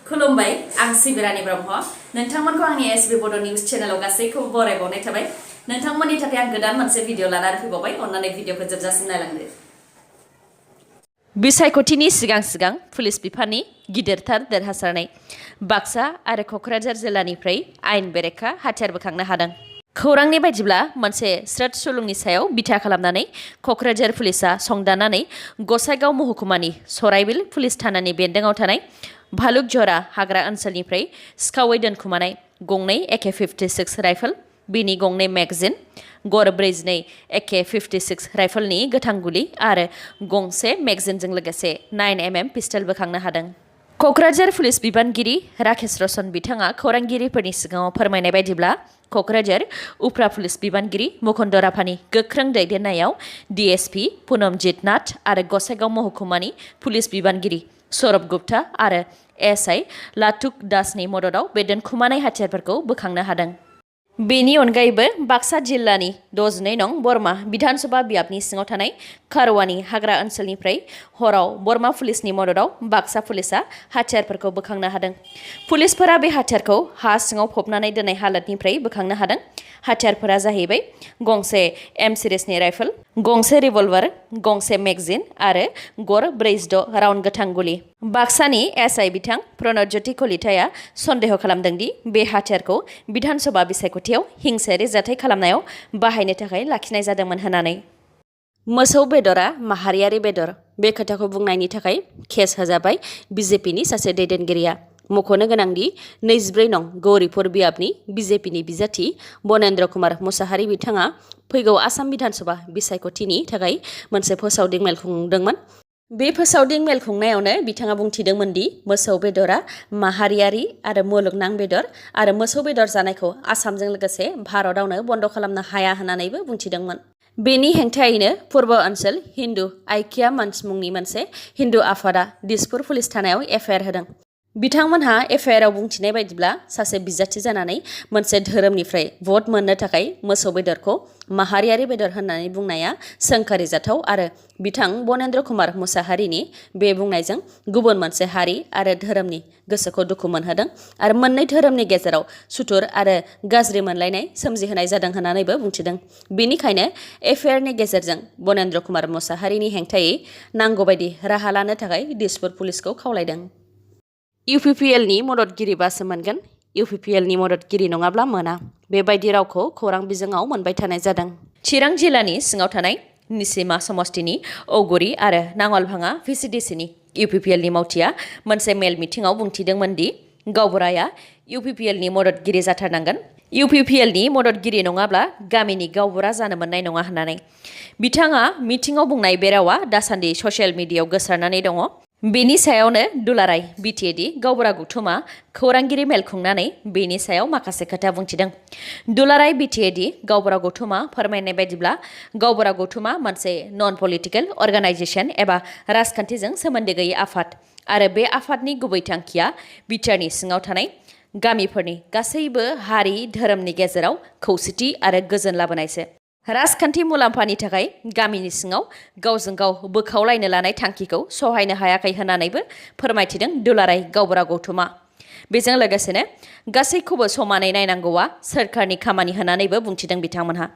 खुलुमबाय आं सिबिरानि ब्रह्म नोंथांमोनखौ आंनि एसबी बड' निउज चेनेलाव गासैखौबो बरायबावनाय थाबाय नोंथांमोननि थाखाय आं गोदान मोनसे भिडिअ लानानै फैबावबाय अन्नानै भिडिअखौ जोबजासिम नायलांदो बिसायख'थिनि सिगां पुलिस बिफाननि गिदिरथार देरहासारनाय बाक्सा आरो क'क्राझार जिल्लानिफ्राय आयेन बेरेखा हाथियार बोखांनो हादों खौरांनि बायदिब्ला मोनसे स्रोद सुलुंनि सायाव बिथा खालामनानै क'क्राझार पुलिसा संदाननानै गसाइगाव महकुमानि सराइबिल पुलिस थानानि बेन्दोङाव थानाय भालुकजरा हाग्रा ओनसोलनिफ्राय सिखावै दोनखुमानाय गंनै AK-56 राइफल बिनि गंनै मेगजिन गर 42 AK-56 राइफलनि गोथां गुलि आरो गंसे मेगजिनजों लोगोसे 9mm पिस्टल बोखांनो हादों क'क्राझार पुलिस बिबानगिरि राकेश रसन बिथाङा खौरांगिरिफोरनि सिगाङाव फोरमायनाय बायदिब्ला क'क्राझार उफ्रा पुलिस बिबानगिरि मुकुन्द राभानि गोख्रों दैदेननायाव DSP पुनमजित नाथ आरो गसाइगाव महकुमानि पुलिस बिबानगिरि सौरभ गुप्ता आरो SI लाटुक दासनि मददाव बे दोनखुमानाय हाथियारफोरखौ बोखांनो हादों बेनि अनगायैबो बाक्सा जिल्लानि 62 नं बरमा बिधानसभा बियाबनि सिङाव थानाय खारवानि हाग्रा ओनसोलनिफ्राय हराव बरमा पुलिसनि मददाव बाक्सा पुलिसा हाथियारफोरखौ बोखांनो हादों पुलिसफोरा बे हाथियारखौ हा सिङाव फबनानै दोननाय हालतनिफ्राय बोखांनो हादों हाथियारफोरा जाहैबाय गंसे M सिरिजनि राइफल गंसे रिभल्भार गंसे मेगजिन आरो गर 46 राउन्ड गोथां गुलि बाक्सानि SI बिथां प्रणत ज्योति कलिताया सन्देह खालामदों दि बे हाथियारखौ बिधानसभा बिसायख'थियाव हिंसायारि जाथाय खालामनायाव बाहायनो थाखाय लाखिनाय जादोंमोन होननानै मोसौ बेदरा माहारियारि बेदर बे खोथाखौ बुंनायनि थाखाय केस होजाबाय BJPनि सासे दैदेनगिरिया मख'नो गोनांदि 24 नं गौरीपुर बियाबनि BJPनि बिजाथि बनेन्द्र कुमार मुसाहारि बिथाङा फैगौ आसाम बिधानसभा बिसायख'थिनि थाखाय मोनसे फोसावदिं मेल खुंदोंमोन बे फोसावदिं मेल खुंनायावनो बिथाङा बुंथिदोंमोन दि मोसौ बेदरा माहारियारि आरो मुलुगनां बेदर आरो मोसौ बेदर जानायखौ आसामजों लोगोसे भारतआवनो बन्द खालामनो हाया होननानैबो बुंथिदोंमोन बेनि हेंथायैनो पूर्व ओनसोल हिन्दु आइकिया मंच मुंनि मोनसे हिन्दु आफादा दिसपुर पुलिस थानायाव FIR होदों बिथांमोनहा FIR आव बुंथिनाय बायदिब्ला सासे बिजाथि जानानै मोनसे धोरोमनिफ्राय भट मोननो थाखाय मोसौ बेदरखौ माहारियारि बेदर होननानै बुंनाया सोंखारि जाथाव आरो बिथां बनेन्द्र कुमार मुसाहारिनि बे बुंनायजों गुबुन मोनसे हारि आरो धोरोमनि गोसोखौ दुखु मोनहोदों आरो मोननै धोरोमनि गेजेराव सुथुर आरो गाज्रि मोनलायनाय सोमजिहोनाय जादों होननानैबो बुंथिदों बेनिखायनो FIR नि गेजेरजों बनेन्द्र कुमार मुसाहारिनि हेंथायै नांगौबायदि राहा लानो थाखाय दिसपुर पुलिसखौ खावलायदों UPPL नि मददगिरिबासो मोनगोन UPPL नि मददगिरि नङाब्ला मोना बेबायदि रावखौ खौरां बिजोङाव मोनबाय थानाय जादों चिरां जिल्लानि सिङाव थानाय निसिमा समष्टिनि औगुरि आरो नांगलभाङा VCDC नि UPPL नि मावथिया मोनसे मेल मिटिंआव बुंथिदोंमोन दि गावबुराया UPPL नि मददगिरि जाथारनांगोन UPPL नि मददगिरि नङाब्ला गामिनि गावबुरा जानो मोननाय नङा होननानै बिथाङा मिटिंआव बुंनाय बे रावा दासान्दि ससियेल मिडियायाव गोसारनानै दङ बेनि सायावनो दुलाराय BTA दि गावबुरा गौथुमा खौरांगिरि मेल खुंनानै बेनि सायाव माखासे खोथा बुंथिदों दुलाराय BTA दि गावबुरा गौथुमा फोरमायनाय बायदिब्ला गावबुरा गौथुमा मोनसे नन पलिटिकेल अर्गानाइजेसन एबा राजखान्थिजों सोमोन्दो गैयै आफाद आरो बे आफादनि गुबै थांखिया बिटिआरनि सिङाव थानाय गामिफोरनि गासैबो हारि धोरोमनि गेजेराव खौसेथि आरो गोजोन लाबोनायसो राजखान्थि मुलाम्फानि थाखाय गामिनि सिङाव गावजों गाव बोखावलायनो लानाय थांखिखौ सहायनो हायाखै होननानैबो फोरमायथिदों दुलाराय गावबुरा गौथुमा बेजों लोगोसेनो गासैखौबो समानै नायनांगौआ सोरखारनि खामानि होननानैबो बुंथिदों बिथांमोनहा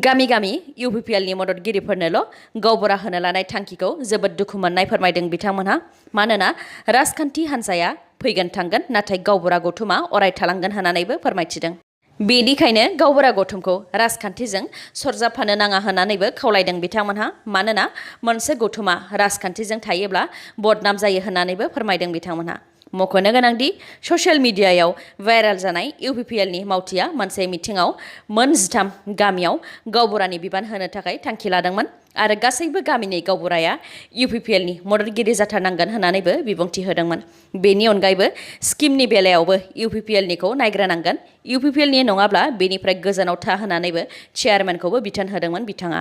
गामि गामि UPPL नि मददगिरिफोरनोल' गावबुरा होनो लानाय थांखिखौ जोबोद दुखु मोननाय फोरमायदों बिथांमोनहा मानोना राजखान्थि हान्जाया फैगोन थांगोन नाथाय गावबुरा गौथुमा अराय थालांगोन होननानैबो फोरमायथिदों बेनिखायनो गावबुरा गौथुमखौ राजखान्थिजों सरजाबफानो नाङा होननानैबो खावलायदों बिथांमोनहा मानोना मोनसे गौथुमा राजखान्थिजों थायोब्ला बदनाम जायो होननानैबो फोरमायदों बिथांमोनहा मख'नो गोनांदि ससियेल मिडियायाव भाइरेल जानाय UPPL नि मावथिया मोनसे मिटिंआव मोन 13 गामियाव गावबुरानि बिबान होनो थाखाय थांखि लादोंमोन आरो गासैबो गामिनि गावबुराया UPPL नि मददगिरि जाथारनांगोन होननानैबो बिबुंथि होदोंमोन बेनि अनगायैबो स्किमनि बेलायावबो UPPL निखौ नायग्रोनांगोन UPPL नि नङाब्ला बेनिफ्राय गोजानाव था होननानैबो चेयारमेनखौबो बिथोन होदोंमोन बिथाङा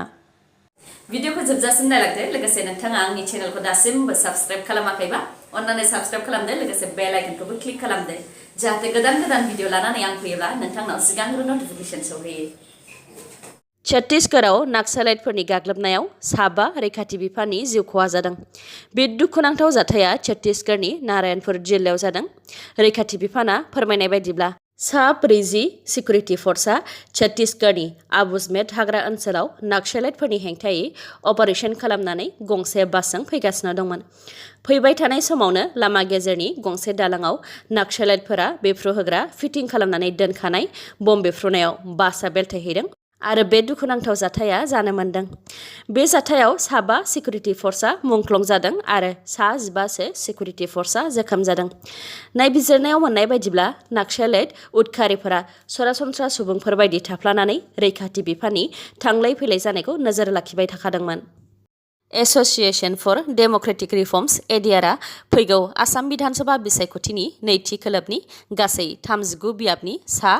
भिडिअखौ जोबजासिम नायलांदो लोगोसे नोंथाङा आंनि चेनेलखौ दासिमबो साबस्क्राइब खालामाखैबा अन्नानै साबस्क्राइब खालामदो लोगोसे बेल आइकनखौबो क्लिक खालामदो जाहाथे गोदान भिडिअ लानानै आं फैयोब्ला नोंथांनाव सिगांग्रो नटिफिकेसन सौहैयो छत्तीसगढ़आव नाक्सालाइटफोरनि गाग्लोबनायाव 7 रैखाथि बिफाननि जिउ खहा जादों। बे दुखुनांथाव जाथाया छत्तीसगढ़नि नारायणपुर जिल्लायाव जादों। रैखाथि बिफाना फोरमायनाय बायदिब्ला 40 सिकिउरिटि फर्सआ छत्तीसगढ़नि आबुजमेट हाग्रा ओनसोलाव नाक्सालाइटफोरनि हेंथायै अपारेशन खालामनानै गंसे बासजों फैगासिनो दंमोन। फैबाय थानाय समावनो लामा गेजेरनि गंसे दालांआव नाक्सालाइटफोरा बेफ्रुहोग्रा फिटिं खालामनानै दोनखानाय बम बेफ्रुनायाव बासआ बेलथायहैदों आरो बे दुखुनांथाव जाथाया जानो मोनदों। बे जाथायाव 7 सिकिउरिटि फर्सआ मुंख्लं जादों आरो 15 सिकिउरिटि फर्सआ जोखोम जादों। नायबिजिरनायाव मोननाय बायदिब्ला नाक्सालाइट उदखारिफोरा सरासनस्रा सुबुंफोर बायदि थाफ्लानानै रैखाथि बिफाननि थांलाय फैलाय जानायखौ नोजोर लाखिबाय थाखादोंमोन। एस'सिएशन फर डेम'क्रेटिक रिफर्म्स एडिआरआ फैगौ आसाम बिधानसभा बिसायख'थिनि नैथि खोलोबनि गासै 39 बियाबनि सा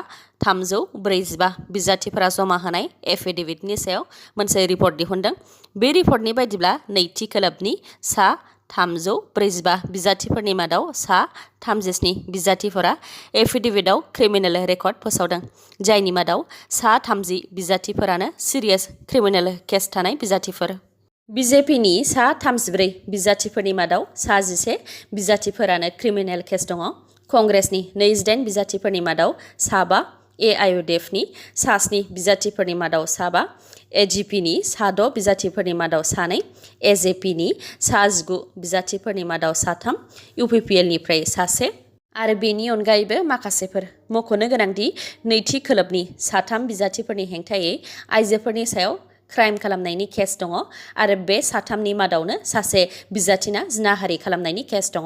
345 बिजाथिफोरा जमा होनाय एफिडेविटनि सायाव मोनसे रिपर्ट दिहुनदों। बे रिपर्टनि बायदिब्ला नैथि खोलोबनि सा 345 बिजाथिफोरनि मादाव सा 37 बिजाथिफोरा एफिडेविटआव क्रिमिनेल रेकर्ड फोसावदों, जायनि मादाव सा 30 बिजाथिफोरानो सिरियास क्रिमिनेल केस थानाय बिजाथिफोर। बिजेपिनि सा 34 बिजाथिफोरनि मादाव सा 11 बिजाथिफोरानो क्रिमिनेल केस दङ। कंग्रेसनि 28 बिजाथिफोरनि मादाव सा 5, एआइयुडिएफनि सा 7 बिजाथिफोरनि मादाव सा 5, एजिपिनि सा 6 बिजाथिफोरनि मादाव सा 2, एजेपिनि सा 19 बिजाथिफोरनि मादाव सा 3, इउपिपिएलनिफ्राय सा 1 आरो बेनि अनगायैबो माखासेफोर। मख'नो गोनांदि नैथि खोलोबनि सा 3 बिजाथिफोरनि हेंथायै आइजोफोरनि सायाव क्राइम खालामनायनि केस दङ आरो बे सा 3नि मादावनो सासे बिजाथिना जिनाहारि खालामनायनि केस दङ।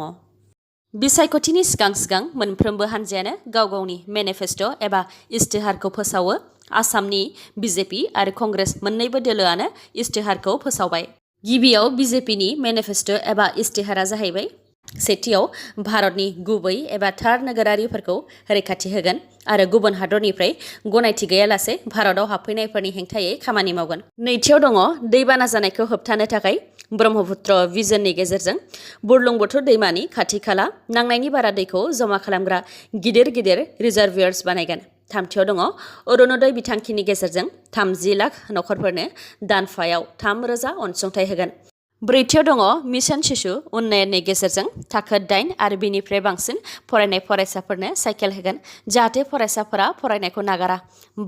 बिसायख'थिनि सिगां मोनफ्रोमबो हान्जायानो गाव गावनि मेनिफेस्ट' एबा इस्तिहारखौ फोसावो। आसामनि बिजेपि आरो कंग्रेस मोन्नैबो दोलोआनो इस्तिहारखौ फोसावबाय। गिबियाव बिजेपिनि मेनिफेस्ट' एबा इस्तिहारा जाहैबाय सेथियाव भारतनि गुबै एबा थार नोगोरारिफोरखौ रैखाथि होगोन आरो गुबुन हादरनिफ्राय गनायथि गैयालासे भारताव हाबफैनायफोरनि हेंथायै खामानि मावगोन। नैथियाव दङ दैबाना जानायखौ होबथानो थाखाय ब्रह्मपुत्र भिजननि गेजेरजों बुरलुंबुथुर दैमानि खाथि खाला नांनायनि बारा दैखौ जमा खालामग्रा गिदिर रिजार्भयार्स बानायगोन। थामथियाव दङ अरुणोदय बिथांखिनि गेजेरजों 30 लाख नखरफोरनो दानफायाव 3,000 अनसुंथाइ होगोन। ब्रैथियाव दङ मिशन शिशु उन्नयननि गेजेरजों थाखो 8 आरो बिनिफ्राय बांसिन फरायनाय फरायसाफोरनो साइकेल होगोन, जाहाथे फरायसाफोरा फरायनायखौ नागारा।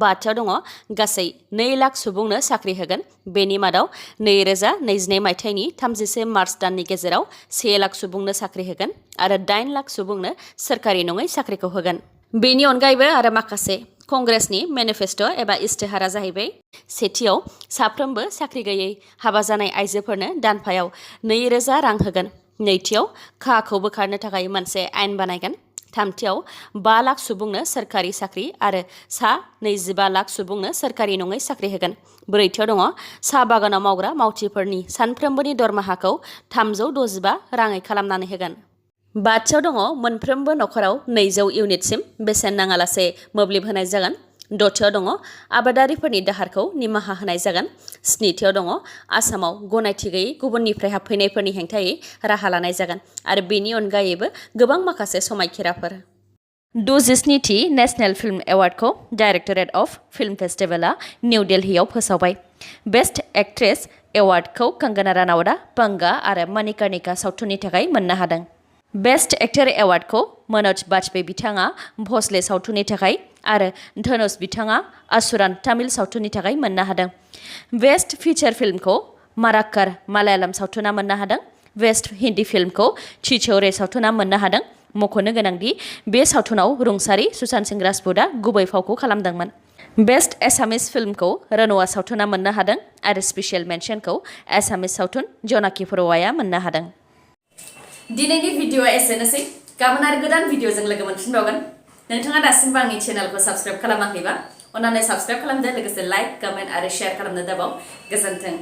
बाथियाव दङ गासै 2 लाख सुबुंनो साख्रि होगोन। बेनि मादाव 2022 मायथाइनि 31 मार्च दाननि गेजेराव 1 लाख सुबुंनो साख्रि होगोन आरो 8 लाख सुबुंनो सोरखारि नङै साख्रिखौ होगोन। बेनि अनगायैबो आरो माखासे कंग्रेसनि मेनिफेस्ट' एबा इस्तिहारा जाहैबाय सेथियाव साफ्रोमबो साख्रि गैयै हाबा जानाय आइजोफोरनो दानफायाव 2,000 रां होगोन। नैथियाव खाहाखौ बोखारनो थाखाय मोनसे आयेन बानायगोन। थामथियाव 5 लाख सुबुंनो सोरखारि साख्रि आरो सा 25 लाख सुबुंनो सोरखारि नङै साख्रि होगोन। ब्रैथियाव दङ साहा बागानाव मावग्रा मावथिफोरनि सानफ्रोमबोनि दरमाहाखौ 365 राङै खालामनानै होगोन। बाथियाव दङ मोनफ्रोमबो नखराव 200 इउनिटसिम बेसेन नाङालासे मोब्लिब होनाय जागोन। दथियाव दङ आबादारिफोरनि दाहारखौ निमाहा होनाय जागोन। स्निथियाव दङ आसामाव गनायथि गैयै गुबुननिफ्राय हाबफैनायफोरनि हेंथायै राहा लानाय जागोन आरो बेनि अनगायैबो गोबां माखासे समायखिराफोर। 67थि नेशनेल फिल्म एवार्डखौ डाइरेक्टरेट अफ फिल्म फेस्टिभेलआ निउ दिल्लीआव फोसावबाय। बेस्ट एक्ट्रेस एवार्डखौ कंगना रानावतआ पंगा आरो मणिकर्णिका सावथुननि थाखाय मोननो हादों। बेस्ट एक्टर एवार्डखौ मनोज बाजपेयी बिथाङा भोसले सावथुननि थाखाय आरो धनुष बिथाङा असुरान तामिल सावथुननि थाखाय मोननो हादों। बेस्ट फिचार फिल्मखौ माराक्कार मालायालम सावथुना मोननो हादों। बेस्ट हिन्दी फिल्मखौ छिछोरे सावथुना मोननो हादों। मख'नो गोनांदि बे सावथुनाव रुंसारि सुशांत सिंह राजपुतआ गुबै फावखौ खालामदोंमोन। बेस्ट एसामिस फिल्मखौ रनौआ सावथुना मोननो हादों आरो स्पेशियेल मेनसनखौ एसामिस सावथुन जनाकी फरवाया मोननो हादों। दिनैनि भिडिअ'आ एसेनोसै। गाबोन आरो गोदान भिडिअ'जों लोगो मोनफिनबावगोन। नोंथाङा दासिमबो आंनि चेनेलखौ साबस्क्राइब खालामाखैबा अन्नानै साबस्क्राइब खालामदो, लोगोसे लाइक, कमेन्ट आरो शेयार खालामनो दाबाव। गोजोन्थों।